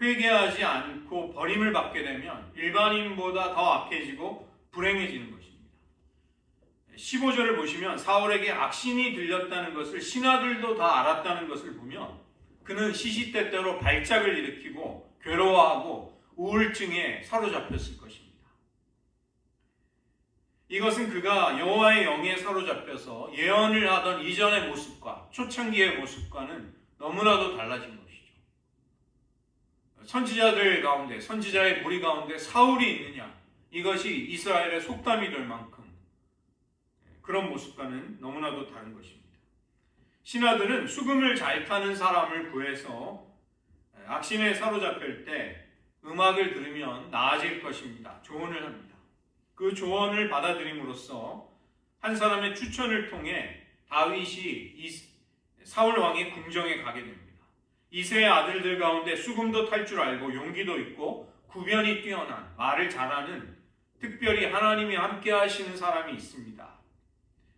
회개하지 않고 버림을 받게 되면 일반인보다 더 악해지고 불행해지는 것입니다. 15절을 보시면 사울에게 악신이 들렸다는 것을 신하들도 다 알았다는 것을 보면 그는 시시때때로 발작을 일으키고 괴로워하고 우울증에 사로잡혔을 것입니다. 이것은 그가 여호와의 영에 사로잡혀서 예언을 하던 이전의 모습과 초창기의 모습과는 너무나도 달라진 것이죠. 선지자들 가운데, 선지자의 무리 가운데 사울이 있느냐, 이것이 이스라엘의 속담이 될 만큼 그런 모습과는 너무나도 다른 것입니다. 신하들은 수금을 잘 타는 사람을 구해서 악신에 사로잡힐 때 음악을 들으면 나아질 것입니다. 조언을 합니다. 그 조언을 받아들임으로써 한 사람의 추천을 통해 다윗이 사울 왕의 궁정에 가게 됩니다. 이새의 아들들 가운데 수금도 탈 줄 알고 용기도 있고 구변이 뛰어난, 말을 잘하는, 특별히 하나님이 함께 하시는 사람이 있습니다.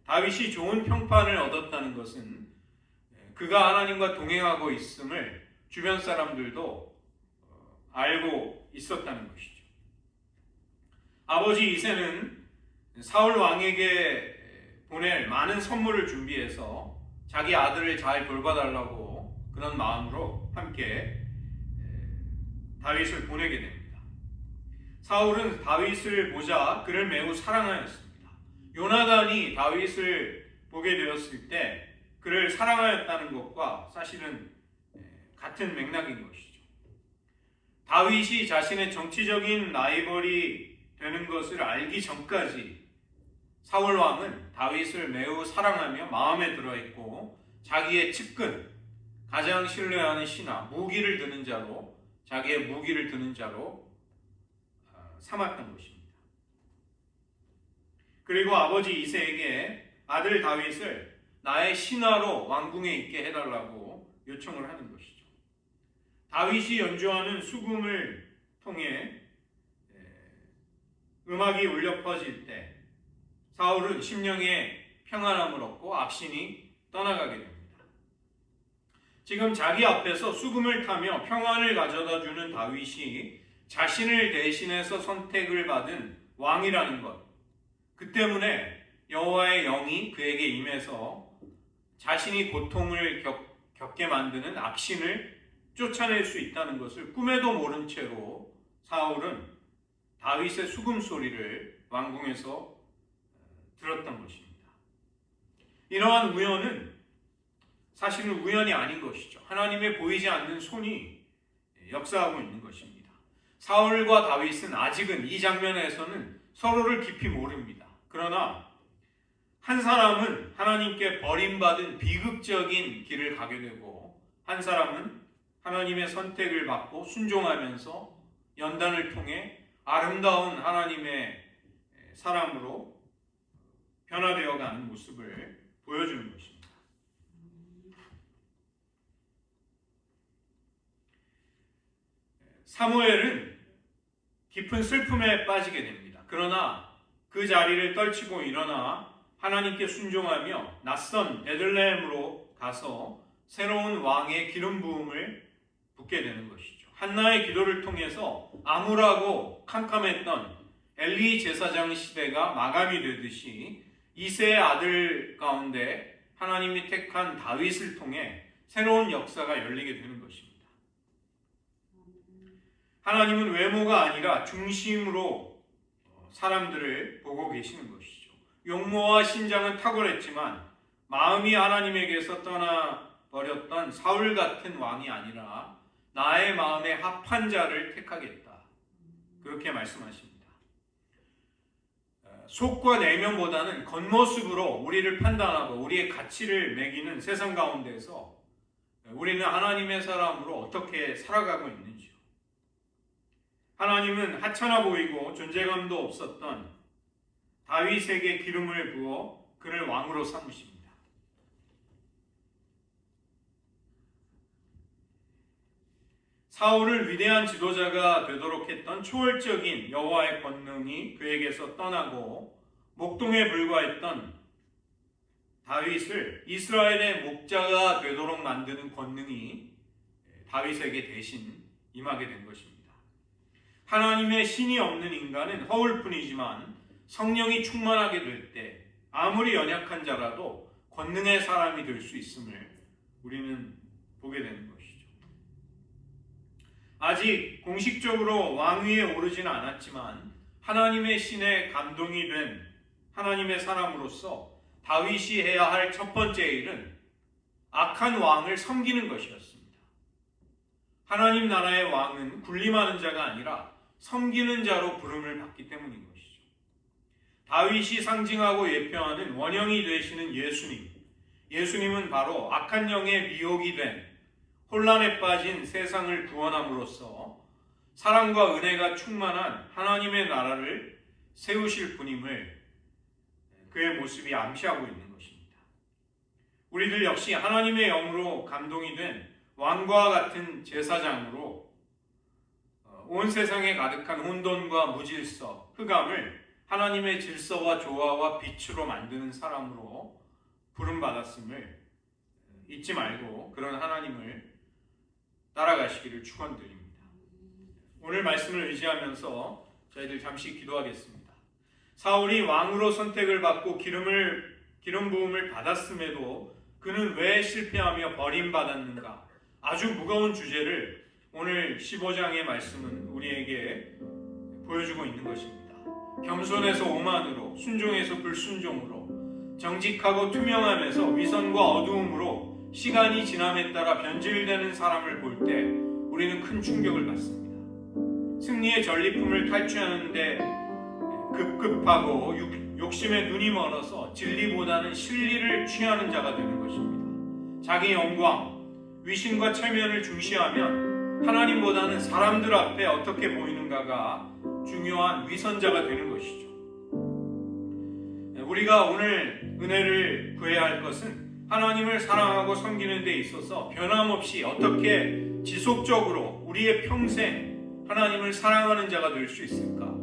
다윗이 좋은 평판을 얻었다는 것은 그가 하나님과 동행하고 있음을 주변 사람들도 알고 있었다는 것이죠. 아버지 이새는 사울 왕에게 보낼 많은 선물을 준비해서 자기 아들을 잘 돌봐달라고 그런 마음으로 함께 다윗을 보내게 됩니다. 사울은 다윗을 보자 그를 매우 사랑하였습니다. 요나단이 다윗을 보게 되었을 때 그를 사랑하였다는 것과 사실은 같은 맥락인 것이죠. 다윗이 자신의 정치적인 라이벌이 되는 것을 알기 전까지 사울 왕은 다윗을 매우 사랑하며 마음에 들어있고 자기의 측근, 가장 신뢰하는 신하, 무기를 드는 자로, 자기의 무기를 드는 자로 삼았던 것입니다. 그리고 아버지 이새에게 아들 다윗을 나의 신하로 왕궁에 있게 해달라고 요청을 하는 것이죠. 다윗이 연주하는 수금을 통해 음악이 울려 퍼질 때 사울은 심령의 평안함을 얻고 악신이 떠나가게 됩니다. 지금 자기 앞에서 수금을 타며 평안을 가져다 주는 다윗이 자신을 대신해서 선택을 받은 왕이라는 것, 그 때문에 여호와의 영이 그에게 임해서 자신이 고통을 겪게 만드는 악신을 쫓아낼 수 있다는 것을 꿈에도 모른 채로 사울은 다윗의 수금 소리를 왕궁에서 들었던 것입니다. 이러한 우연은 사실은 우연이 아닌 것이죠. 하나님의 보이지 않는 손이 역사하고 있는 것입니다. 사울과 다윗은 아직은 이 장면에서는 서로를 깊이 모릅니다. 그러나 한 사람은 하나님께 버림받은 비극적인 길을 가게 되고 한 사람은 하나님의 선택을 받고 순종하면서 연단을 통해 아름다운 하나님의 사람으로 변화되어 가는 모습을 보여주는 것입니다. 사무엘은 깊은 슬픔에 빠지게 됩니다. 그러나 그 자리를 떨치고 일어나 하나님께 순종하며 낯선 베들레헴으로 가서 새로운 왕의 기름 부음을 붓게 되는 것이죠. 한나의 기도를 통해서 암울하고 캄캄했던 엘리 제사장 시대가 마감이 되듯이 이새의 아들 가운데 하나님이 택한 다윗을 통해 새로운 역사가 열리게 되는 것입니다. 하나님은 외모가 아니라 중심으로 사람들을 보고 계시는 것이죠. 용모와 신장은 탁월했지만 마음이 하나님에게서 떠나버렸던 사울 같은 왕이 아니라 나의 마음에 합한 자를 택하겠다. 그렇게 말씀하십니다. 속과 내면보다는 겉모습으로 우리를 판단하고 우리의 가치를 매기는 세상 가운데서 우리는 하나님의 사람으로 어떻게 살아가고 있는지요. 하나님은 하찮아 보이고 존재감도 없었던 다윗에게 기름을 부어 그를 왕으로 삼으십니다. 사울을 위대한 지도자가 되도록 했던 초월적인 여호와의 권능이 그에게서 떠나고 목동에 불과했던 다윗을 이스라엘의 목자가 되도록 만드는 권능이 다윗에게 대신 임하게 된 것입니다. 하나님의 신이 없는 인간은 허울 뿐이지만 성령이 충만하게 될 때 아무리 연약한 자라도 권능의 사람이 될 수 있음을 우리는 보게 되는 것이죠. 아직 공식적으로 왕위에 오르지는 않았지만 하나님의 신에 감동이 된 하나님의 사람으로서 다윗이 해야 할 첫 번째 일은 악한 왕을 섬기는 것이었습니다. 하나님 나라의 왕은 군림하는 자가 아니라 섬기는 자로 부름을 받기 때문인 것이죠. 다윗이 상징하고 예표하는 원형이 되시는 예수님. 예수님은 바로 악한 영의 미혹이 된 혼란에 빠진 세상을 구원함으로써 사랑과 은혜가 충만한 하나님의 나라를 세우실 분임을 그의 모습이 암시하고 있는 것입니다. 우리들 역시 하나님의 영으로 감동이 된 왕과 같은 제사장으로 온 세상에 가득한 혼돈과 무질서, 흑암을 하나님의 질서와 조화와 빛으로 만드는 사람으로 부름받았음을 잊지 말고 그런 하나님을 따라가시기를 축원드립니다. 오늘 말씀을 의지하면서 저희들 잠시 기도하겠습니다. 사울이 왕으로 선택을 받고 기름 부음을 받았음에도 그는 왜 실패하며 버림받았는가? 아주 무거운 주제를 오늘 15장의 말씀은 우리에게 보여주고 있는 것입니다. 겸손에서 오만으로, 순종에서 불순종으로, 정직하고 투명함에서 위선과 어두움으로 시간이 지남에 따라 변질되는 사람을 볼 때 우리는 큰 충격을 받습니다. 승리의 전리품을 탈취하는데 급급하고 욕심에 눈이 멀어서 진리보다는 실리를 취하는 자가 되는 것입니다. 자기 영광, 위신과 체면을 중시하면 하나님보다는 사람들 앞에 어떻게 보이는가가 중요한 위선자가 되는 것이죠. 우리가 오늘 은혜를 구해야 할 것은 하나님을 사랑하고 섬기는 데 있어서 변함없이 어떻게 지속적으로 우리의 평생 하나님을 사랑하는 자가 될 수 있을까?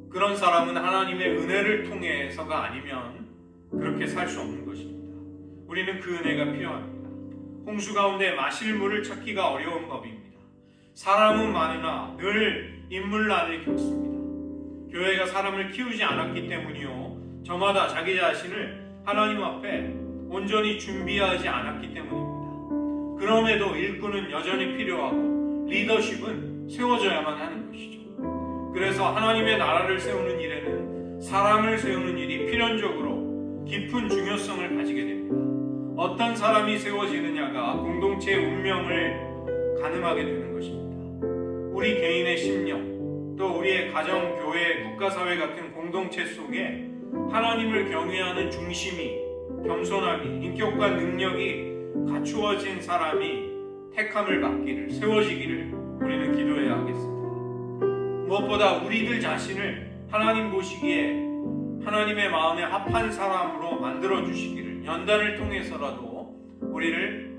그런 사람은 하나님의 은혜를 통해서가 아니면 그렇게 살 수 없는 것입니다. 우리는 그 은혜가 필요합니다. 홍수 가운데 마실 물을 찾기가 어려운 법입니다. 사람은 많으나 늘 인물난을 겪습니다. 교회가 사람을 키우지 않았기 때문이요, 저마다 자기 자신을 하나님 앞에 온전히 준비하지 않았기 때문입니다. 그럼에도 일꾼은 여전히 필요하고 리더십은 세워져야만 하는 것이죠. 그래서 하나님의 나라를 세우는 일에는 사람을 세우는 일이 필연적으로 깊은 중요성을 가지게 됩니다. 어떤 사람이 세워지느냐가 공동체의 운명을 가늠하게 되는 것입니다. 우리 개인의 심령, 또 우리의 가정, 교회, 국가사회 같은 공동체 속에 하나님을 경외하는 중심이, 겸손함이, 인격과 능력이 갖추어진 사람이 택함을 받기를, 세워지기를 우리는 기도해야 하겠습니다. 무엇보다 우리들 자신을 하나님 보시기에 하나님의 마음에 합한 사람으로 만들어 주시기를, 연단을 통해서라도 우리를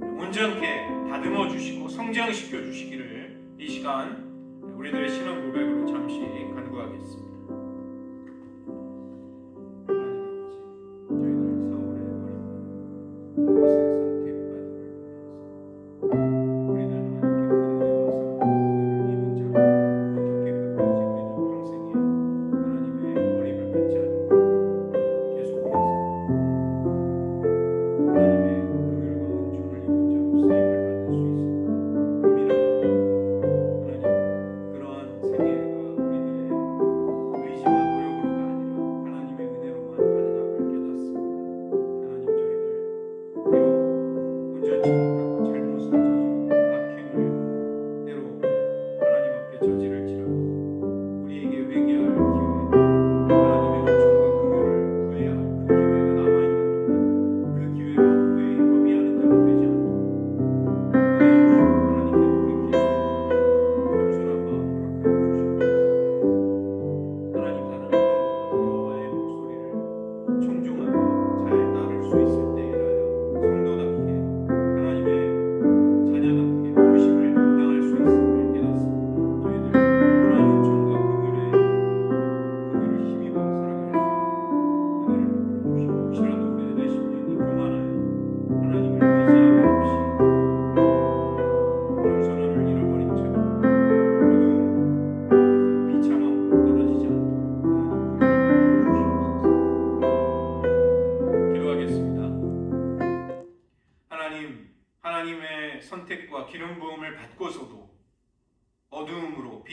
온전케 다듬어 주시고 성장시켜 주시기를 이 시간 우리들의 신앙 고백으로 잠시 간구하겠습니다. 하나님 아버지, 저희들 사울의 버림받음을 선택받음을 보면서 우리는 하나님께 큰 은혜와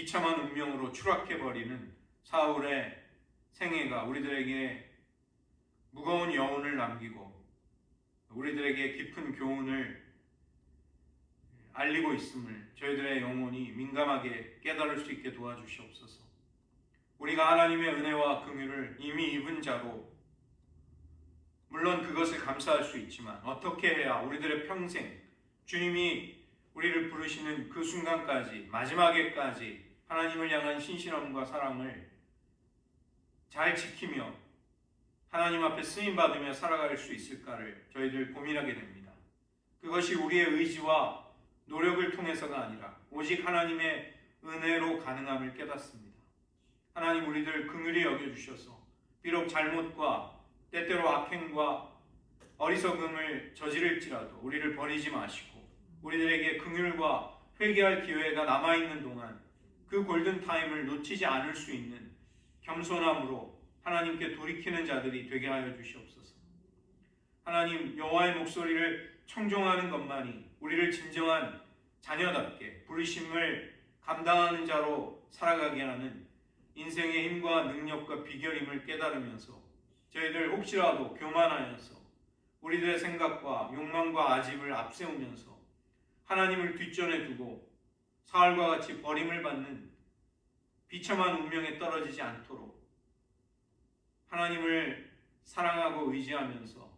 비참한 운명으로 추락해버리는 사울의 생애가 우리들에게 무거운 여운을 남기고 우리들에게 깊은 교훈을 알리고 있음을 저희들의 영혼이 민감하게 깨달을 수 있게 도와주시옵소서. 우리가 하나님의 은혜와 긍휼을 이미 입은 자로 물론 그것을 감사할 수 있지만 어떻게 해야 우리들의 평생 주님이 우리를 부르시는 그 순간까지 마지막에까지 하나님을 향한 신실함과 사랑을 잘 지키며 하나님 앞에 쓰임받으며 살아갈 수 있을까를 저희들 고민하게 됩니다. 그것이 우리의 의지와 노력을 통해서가 아니라 오직 하나님의 은혜로 가능함을 깨닫습니다. 하나님 우리들 긍휼히 여겨주셔서 비록 잘못과 때때로 악행과 어리석음을 저지를지라도 우리를 버리지 마시고 우리들에게 긍휼과 회개할 기회가 남아있는 동안 그 골든타임을 놓치지 않을 수 있는 겸손함으로 하나님께 돌이키는 자들이 되게 하여 주시옵소서. 하나님 여호와의 목소리를 청종하는 것만이 우리를 진정한 자녀답게 부르심을 감당하는 자로 살아가게 하는 인생의 힘과 능력과 비결임을 깨달으면서 저희들 혹시라도 교만하여서 우리들의 생각과 욕망과 아집을 앞세우면서 하나님을 뒷전에 두고 사울과 같이 버림을 받는 비참한 운명에 떨어지지 않도록 하나님을 사랑하고 의지하면서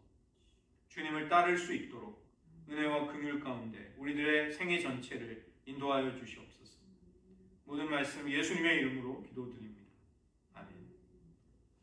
주님을 따를 수 있도록 은혜와 긍휼 가운데 우리들의 생애 전체를 인도하여 주시옵소서. 모든 말씀 예수님의 이름으로 기도드립니다.